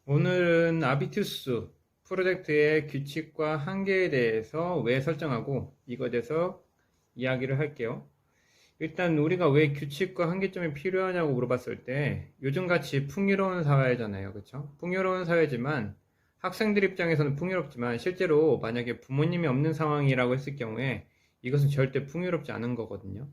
오늘은 아비투스 프로젝트의 규칙과 한계에 대해서 왜 설정하고 이것에 대해서 이야기를 할게요. 일단 우리가 왜 규칙과 한계점이 필요하냐고 물어봤을 때 요즘같이 풍요로운 사회잖아요. 그렇죠? 풍요로운 사회지만 학생들 입장에서는 풍요롭지만 실제로 만약에 부모님이 없는 상황이라고 했을 경우에 이것은 절대 풍요롭지 않은 거거든요.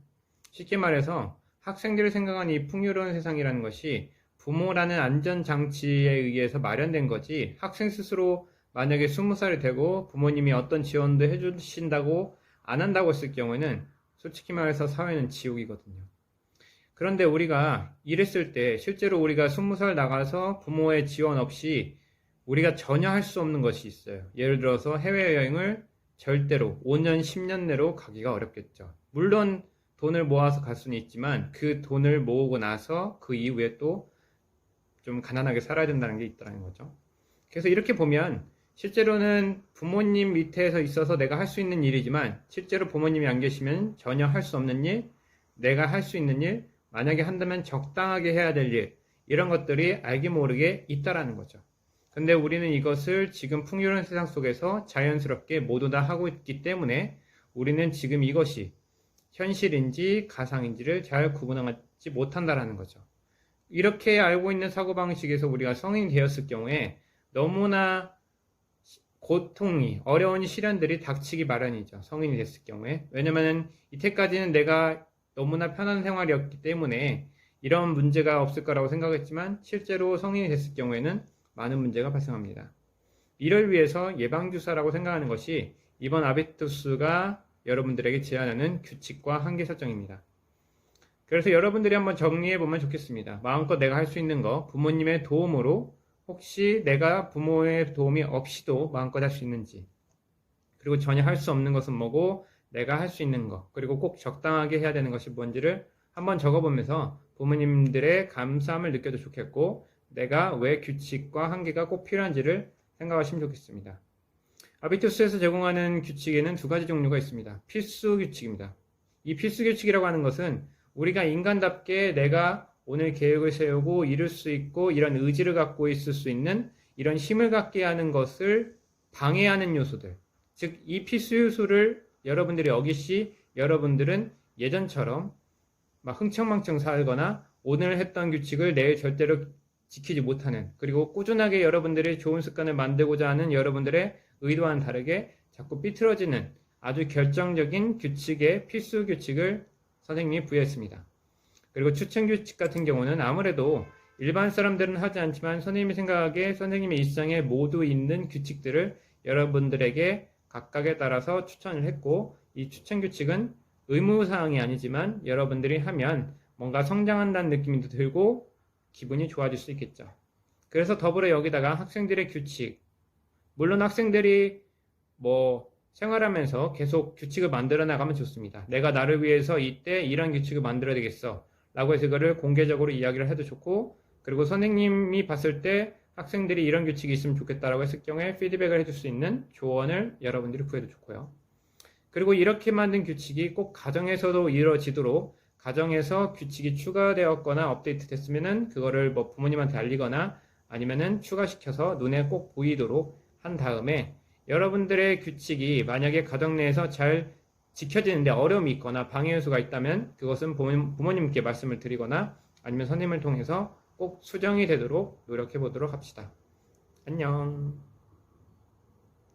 쉽게 말해서 학생들이 생각하는 이 풍요로운 세상이라는 것이 부모라는 안전장치에 의해서 마련된 거지, 학생 스스로 만약에 20살이 되고 부모님이 어떤 지원도 해주신다고 안 한다고 했을 경우에는 솔직히 말해서 사회는 지옥이거든요. 그런데 우리가 이랬을 때 실제로 우리가 20살 나가서 부모의 지원 없이 우리가 전혀 할 수 없는 것이 있어요. 예를 들어서 해외여행을 절대로 5년, 10년 내로 가기가 어렵겠죠. 물론 돈을 모아서 갈 수는 있지만 그 돈을 모으고 나서 그 이후에 또 좀 가난하게 살아야 된다는 게 있더라는 거죠. 그래서 이렇게 보면 실제로는 부모님 밑에서 있어서 내가 할 수 있는 일이지만 실제로 부모님이 안 계시면 전혀 할 수 없는 일, 내가 할 수 있는 일, 만약에 한다면 적당하게 해야 될 일, 이런 것들이 알게 모르게 있다라는 거죠. 근데 우리는 이것을 지금 풍요로운 세상 속에서 자연스럽게 모두 다 하고 있기 때문에 우리는 지금 이것이 현실인지 가상인지를 잘 구분하지 못한다라는 거죠. 이렇게 알고 있는 사고방식에서 우리가 성인이 되었을 경우에 너무나 고통이, 어려운 시련들이 닥치기 마련이죠. 성인이 됐을 경우에. 왜냐면은 이때까지는 내가 너무나 편한 생활이었기 때문에 이런 문제가 없을 거라고 생각했지만 실제로 성인이 됐을 경우에는 많은 문제가 발생합니다. 이를 위해서 예방주사라고 생각하는 것이 이번 아비투스가 여러분들에게 제안하는 규칙과 한계 설정입니다. 그래서 여러분들이 한번 정리해보면 좋겠습니다. 마음껏 내가 할 수 있는 거, 부모님의 도움으로 혹시 내가 부모의 도움이 없이도 마음껏 할 수 있는지, 그리고 전혀 할 수 없는 것은 뭐고 내가 할 수 있는 거, 그리고 꼭 적당하게 해야 되는 것이 뭔지를 한번 적어보면서 부모님들의 감사함을 느껴도 좋겠고 내가 왜 규칙과 한계가 꼭 필요한지를 생각하시면 좋겠습니다. 아비투스에서 제공하는 규칙에는 두 가지 종류가 있습니다. 필수 규칙입니다. 이 필수 규칙이라고 하는 것은 우리가 인간답게 내가 오늘 계획을 세우고 이룰 수 있고 이런 의지를 갖고 있을 수 있는 이런 힘을 갖게 하는 것을 방해하는 요소들, 즉 이 필수 요소를 여러분들이 어기시 여러분들은 예전처럼 막 흥청망청 살거나 오늘 했던 규칙을 내일 절대로 지키지 못하는, 그리고 꾸준하게 여러분들이 좋은 습관을 만들고자 하는 여러분들의 의도와는 다르게 자꾸 삐뚤어지는 아주 결정적인 규칙의 필수 규칙을 선생님이 부여했습니다. 그리고 추천 규칙 같은 경우는 아무래도 일반 사람들은 하지 않지만 선생님이 생각하기에 선생님의 일상에 모두 있는 규칙들을 여러분들에게 각각에 따라서 추천을 했고, 이 추천 규칙은 의무사항이 아니지만 여러분들이 하면 뭔가 성장한다는 느낌이 들고 기분이 좋아질 수 있겠죠. 그래서 더불어 여기다가 학생들의 규칙, 물론 학생들이 생활하면서 계속 규칙을 만들어 나가면 좋습니다. 내가 나를 위해서 이때 이런 규칙을 만들어야 되겠어 라고 해서 그거를 공개적으로 이야기를 해도 좋고, 그리고 선생님이 봤을 때 학생들이 이런 규칙이 있으면 좋겠다라고 했을 경우에 피드백을 해줄 수 있는 조언을 여러분들이 구해도 좋고요. 그리고 이렇게 만든 규칙이 꼭 가정에서도 이루어지도록, 가정에서 규칙이 추가되었거나 업데이트 됐으면은 그거를 부모님한테 알리거나 아니면은 추가시켜서 눈에 꼭 보이도록 한 다음에 여러분들의 규칙이 만약에 가정 내에서 잘 지켜지는데 어려움이 있거나 방해 요소가 있다면 그것은 부모님께 말씀을 드리거나 아니면 선생님을 통해서 꼭 수정이 되도록 노력해 보도록 합시다. 안녕.